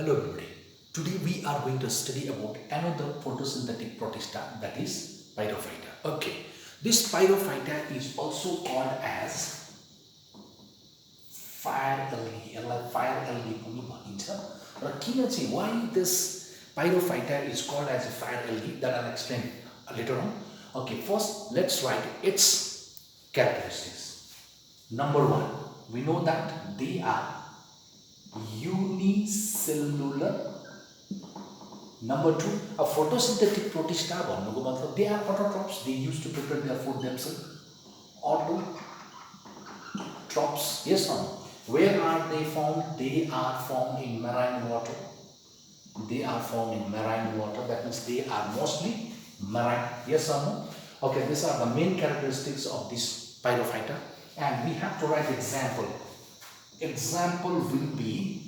Hello everybody. Today we are going to study about another photosynthetic protista, that is pyrophyta. Okay, this pyrophyta is also called as fire algae. Fire algae पनि भनिन्छ र किन चाहिँ why this pyrophyta is called as a fire algae, that I'll explain later on. Okay, first let's write its characteristics. Number one, we know that they are unicellular. Number two, a photosynthetic protista भन्नुको मतलब they are autotrophs. They used to prepare their food themselves. Autotrophs, yes or no? Where are they found? They are found in marine water. They are found in marine water. That means they are mostly marine. Yes or no? Okay, these are the main characteristics of this pyrophyta, and we have to write example. Example will be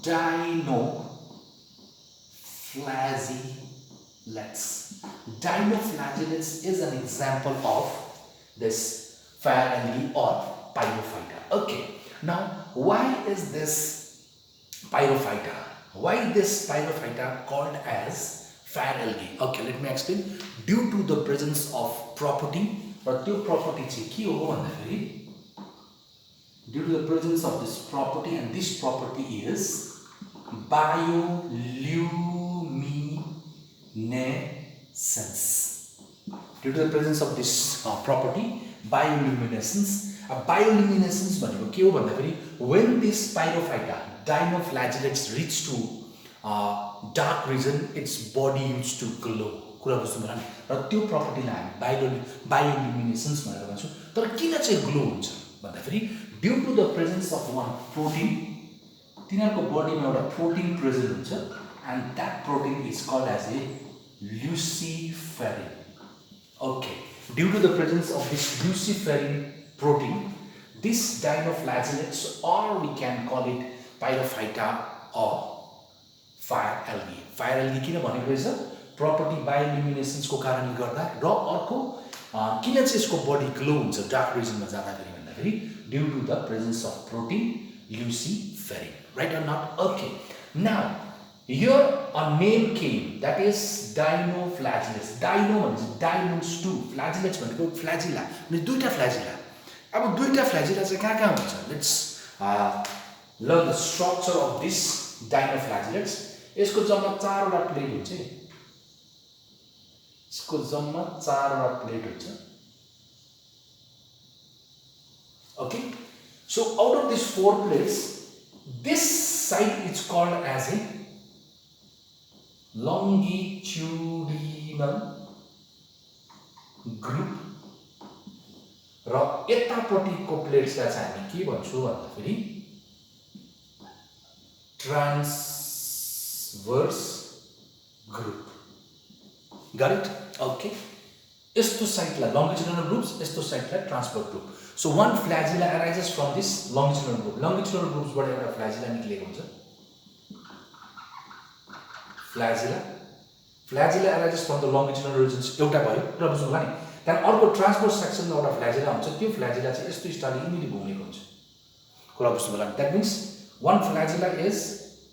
Dinoflagellates. Dinoflagellates is an example of this fire algae or pyrophyta. Okay, now why is this pyrophyta? Why this pyrophyta called as fire algae? Okay, let me explain. Due to the presence of property, or two property चाहिँ के हो भन्दाखेरि due to the presence of this property, and this property is bioluminescence. Due to the presence of this property, bioluminescence. Bioluminescence भनेको के हो भन्दाखेरि when this pyrophyta, dinoflagellates, reach to dark region, its body used to glow. कुरा बुझ्नु भयो नि, र त्यो प्रपर्टीलाई हामी bioluminescence भनेर भन्छौँ. तर किन चाहिँ ग्लो हुन्छ भन्दाखेरि due to the presence of one protein, तिनीहरुको बडीमा एउटा प्रोटिन प्रेजेन्ट हुन्छ, and that protein is called as a luciferin. Okay, due to the presence of this luciferin protein, this dinoflagellates, or we can call it pyrophyta or fire algae. Fire algae किन भनेको रहेछ, property bioluminescence को कारणले गर्दा, र अर्को किन चाहिँ यसको बडी ग्लो हुन्छ डार्क रिजनमा जाँदाखेरि भन्दाखेरि due to the presence of protein luciferin. Right or not? Okay. Now, here a name came, that is dinoflagellates. Dino means dinos two. Flagellates भनेको flagella. means दुईटा flagella. अब दुईटा flagella चाहिँ कहाँ हुन्छ? Let's learn the structure of this dinoflagellates. यसको जम्मा 4 वटा प्लेट हुन्छ. यसको जम्मा 4 वटा प्लेट हुन्छ. Okay, so out of these 4 plates, this side is called as a longitudinal group, र यतापट्टिको प्लेट्सलाई चाहिँ हामी के भन्छौँ भन्दाखेरि transverse group. Got it? Okay, यस्तो साइडलाई longitudinal groups, यस्तो साइडलाई transverse group. So one flagella arises from this longitudinal group. Longitudinal groups बाट एउटा flagella निक्लेको हुन्छ. Flagella arises from the longitudinal regions. एउटा भयो, र बुझ्नु भयो नि. त्यहाँ अर्को ट्रान्सभर्स सेक्सनमा एउटा flagella हुन्छ. त्यो flagella चाहिँ यस्तो स्टाइलले इमिली घुमेको हुन्छ. कुरा बुझ्नु भयो नि. That means one flagella is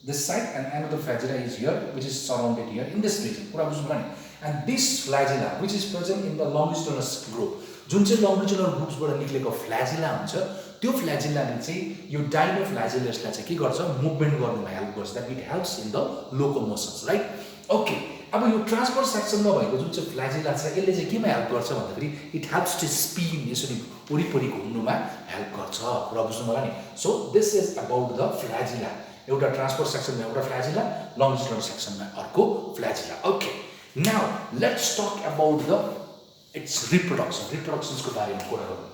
this side and another flagella is here, which is surrounded here in this region. कुरा बुझ्नु भयो नि. And this flagella, which is present in the longitudinal group, जुन चाहिँ longitudinal groups बाट निक्लेको flagella हुन्छ, त्यो flagella ले चाहिँ यो dinoflagellates-लाई चाहिँ के गर्छ, मुभमेन्ट गर्नुमा हेल्प गर्छ. that it helps in the locomotions, right? Okay, अब यो ट्रान्सभर्स सेक्सनमा भएको जुन चाहिँ flagella छ, यसले चाहिँ केमा हेल्प गर्छ भन्दाखेरि it helps to spin, यसरी वरिपरि घुम्नुमा हेल्प गर्छ. कुरा बुझ्नु भयो नि. So this is about the flagella. एउटा ट्रान्सभर्स सेक्सनमा एउटा flagella, longitudinal सेक्सनमा अर्को flagella. Okay, now let's talk about its reproduction. Reproductions को बारेमा कुरा गरौँ.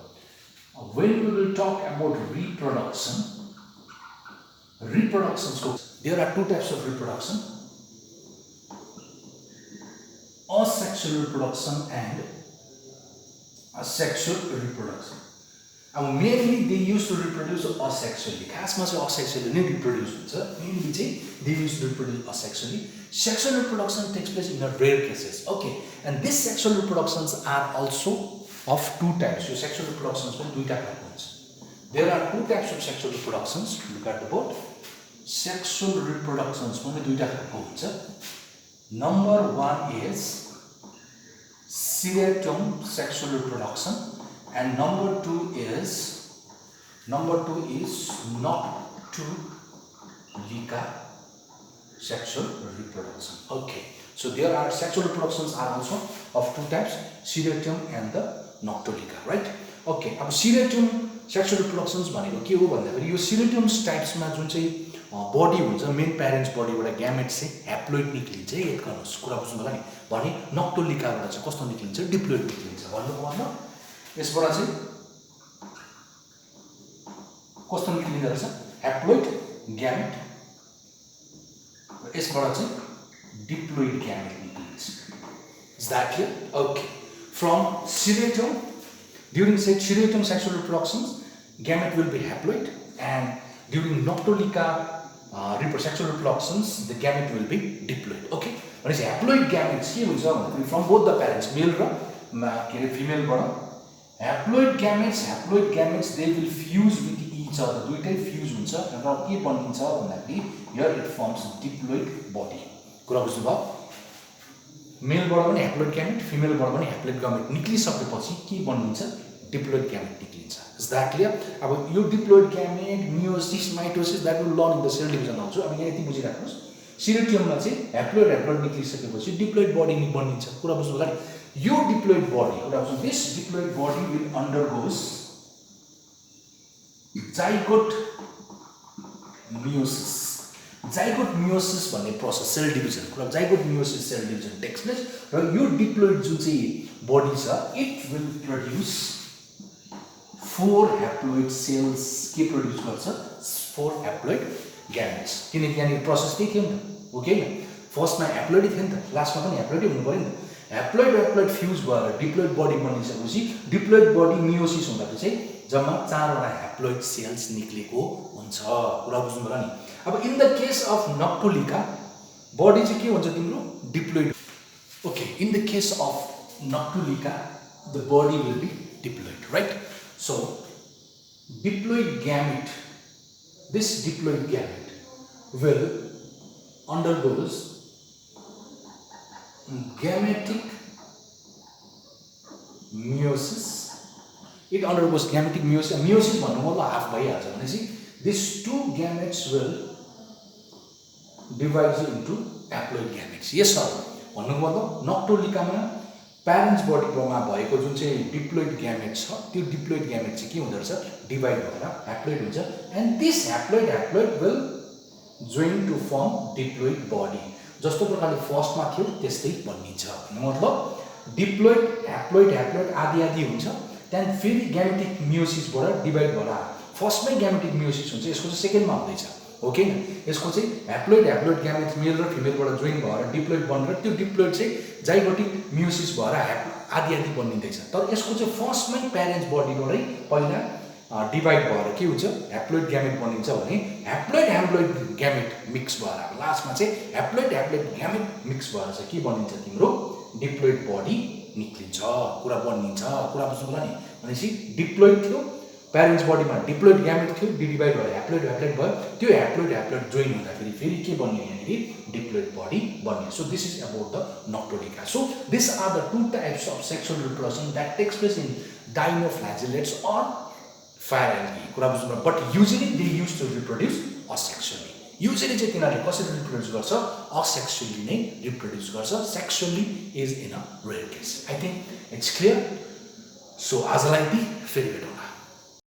When we will talk about reproductions को, there are two types of reproduction: asexual reproduction and asexual reproduction. Mainly they used to reproduce asexually. खासमा चाहिँ asexually नै reproduce हुन्छ. Mainly चाहिँ they used to reproduce asexually. Sexual reproduction takes place in a rare cases. Okay, and these sexual reproductions are also of two types. So sexual reproductions पनि दुईटा प्रकारको हुन्छ. There are two types of sexual reproductions. Look at the board. Sexual reproductions पनि दुईटा खालको हुन्छ number 1 is seriatum sexual reproduction and number 2 is Noctiluca sexual reproduction. Okay, so there are sexual reproductions are also of two types, Seriatum and the Noctulica, right? Okay, अब Seriatum sexual reproductions भनेको के हो भन्दाखेरि यो Seriatum types मा जुन चाहिँ body हुन्छ मेन प्यारेन्ट्स बडीबाट ग्यामेट चाहिँ ह्याप्लोइड निक्लिन्छ है याद गर्नुस् कुरा बुझ्नु होला नि भने नक्टुलिकाबाट चाहिँ कस्तो निक्लिन्छ डिप्लोइड निक्लिन्छ भन्नुको मतलब यसबाट चाहिँ कस्तो निक्लिँदो रहेछ ह्याप्लोइड ग्यामेट यसबाट चाहिँ डिप्लोइड ग्यामेट निक्लिन्छ is that clear okay from seriatum during seriatum sexual reproductions gamete will be haploid and during noctulica sexual reproductions the gamete will be diploid okay what is haploid gametes ke huncha bhanda from both the parents male ra female bada haploid gametes they will fuse with each other दुईटै fuse हुन्छ र के बनिन्छ भन्दाखेरि here it forms diploid body कुरा बुझ्नु भयो मेल बाट पनि haploid gamete female बाट पनि haploid gamete निक्लिसकेपछि के बनिन्छ diploid gamete निक्लिन्छ is that clear अब यो diploid gamete meiosis mitosis that will learn in the cell division also अब यहाँ यति बुझिराख्नुस् seriatum मा चाहिँ haploid निक्लिसकेपछि diploid body बनिन्छ कुरा बुझ्नु होला नि यो diploid body कुरा बुझ्नु this diploid body will undergoes zygote meiosis भन्ने प्रोसेस सेल डिभिजन कुरा zygote meiosis cell division takes place र यो डिप्लोइड जुन चाहिँ बडी छ it will produce 4 haploid cells के प्रोड्युस गर्छ 4 haploid gametes किनकि यहाँ प्रोसेस के थियो नि त हो के फर्स्टमा haploid थियो नि त लास्टमा पनि haploid हुनु पर्यो नि त haploid फ्यूज भएर डिप्लोइड बडी बनिसकेपछि डिप्लोइड बडी मियोसिस हुँदाखेरि चाहिँ जम्मा 4 वटा haploid cells निक्लेको हुन्छ कुरा बुझ्नु होला नि अब in the case of Noctiluca body चाहिँ के हुन्छ तिम्रो diploid okay in the case of Noctiluca the body will be diploid right so diploid gamete this diploid gamete will undergoes gametic meiosis it undergoes gametic meiosis भन्नु मतलब half भइहाल्छ भनेपछि these two gametes will divide into haploid gametes yes sir भन्नुको मतलब नक्टुलिकामा parents बडीमा भएको जुन चाहिँ डिप्लोइड ग्यामेट छ त्यो डिप्लोइड ग्यामेट चाहिँ के हुँदो रहेछ डिभाइड भएर ह्याप्लोइड हुन्छ and this haploid will join to form diploid body जस्तो प्रकारले फर्स्टमा थियो त्यस्तै बनिन्छ मतलब डिप्लोइड ह्याप्लोइड आदि हुन्छ त्यहाँदेखि फेरि ग्यामेटिक मियोसिसबाट डिभाइड भएर फर्स्टमै ग्यामेटिक मियोसिस हुन्छ यसको चाहिँ सेकेन्डमा हुँदैछ हो कि यसको चाहिँ ह्याप्लोइड ग्यामेट मेल र फिमेलबाट जोइन भएर डिप्लोइड बनेर त्यो डिप्लोइड चाहिँ जाइगोटिक मियोसिस भएर आदि बनिँदैछ तर यसको चाहिँ फर्स्टमै प्यारेन्ट्स बडीबाटै पहिला डिभाइड भएर के हुन्छ ह्याप्लोइड ग्यामेट बनिन्छ भने ह्याप्लोइड ग्यामेट मिक्स भएर लास्टमा चाहिँ ह्याप्लोइड ग्यामेट मिक्स भएर चाहिँ के बनिन्छ तिम्रो डिप्लोइड बडी निक्लिन्छ कुरा बनिन्छ कुरा बुझ्नु होला नि भनेपछि डिप्लोइड थियो प्यारेन्ट्स बडीमा डिप्लोइड ग्यामेट थियो डिभाइड भएर ह्याप्लोइड भयो त्यो ह्याप्लोइड जोइन हुँदाखेरि फेरि के बन्यो यहाँनिर डिप्लोइड बडी बन्यो so this is about the Noctiluca so this are the two types of sexual reproduction that takes place in dinoflagellates or fire algae कुरा बुझ्नु but usually they use to reproduce asexually usually चाहिँ तिनीहरूले कसरी reproduce गर्छ asexually नै reproduce गर्छ sexually is in a rare case I think it's clear so आजलाई फेरि भेटौँ